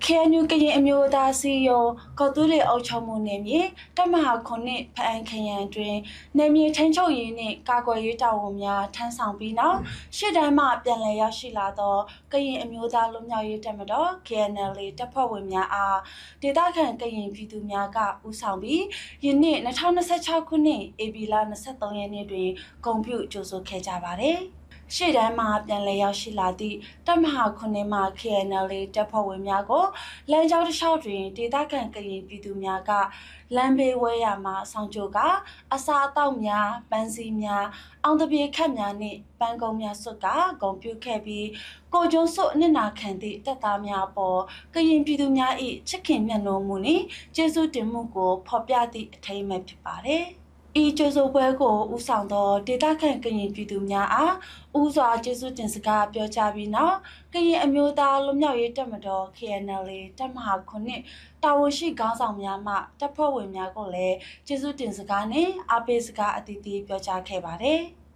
KNU ကရင်အမျိုးသားစီယုံကော်တူးလေအုပ်ချုပ်မှုနယ်မြေတပ်မဟာခုနှစ်ဖအန်ခရန်တွင်နယ်မြေထိန်းချုပ်ရေးနှင့်ကာကွယ်ရေးတာဝန်များထမ်းဆောင်ပြီးနောက်ရှေ့တန်းမှပြန်လည်ရောက်ရှိလာသောကရင်အမျိုးသားလွတ်မြောက်ရေးတပ်မတော် KNL တပ်ဖွဲ့ဝင်များအားဒေသခံကရင်ပြည်သူများကဦးဆောင်ပြီးယနေ့2026ခုနှစ်ဧပြီလ23ရက်နေ့တွင်ဂုဏ်ပြုကြိုဆိုခဲ့ကြပါသည်ရှေ့တန်းမှာပြန်လည်ရောက်ရှိလာသည့်တပ်မဟာခုနှစ်မှ KNL တပ်ဖွဲ့ဝင်များကိုလမ်းကြောင်းတစ်လျှောက်တွင်ဒေသခံကရင်ပြည်သူများကလမ်းဘေးဝဲရမှဆောင်ကြိုကအစာအသောက်များပန်းစည်းများအောင်တပြေခတ်များနှင့်ပန်းကုန်းများစွတ်ကဂုဏ်ပြုခဲ့ပြီးကိုကျုံးစွတ်အနစ်နာခံသည့်တပ်သားများအပေါ်ကရင်ပြည်သူများ၏ချစ်ခင်မြတ်နိုးမှုနှင့်ကျေးဇူးတင်မှုကိုဖော်ပြသည့်အထိမ်းအမှတ်ဖြစ်ပါတယ်ဤကျိုးဆိုပွဲကိုဦးဆောင်သောဒေသခံကရင်ပြည်သူများအားဦးစွာကျေးဇူးတင်စကားပြောကြားပြီးနောက်ကရင်အမျိုးသားလွတ်မြောက်ရေးတပ်မတော် KNL တပ်မဟာခုနှစ်တာဝန်ရှိခေါင်းဆောင်များမှတပ်ဖွဲ့ဝင်များကိုလည်းကျေးဇူးတင်စကားနဲ့အားပေးစကားအသီးသီးပြောကြားခဲ့ပါတယ်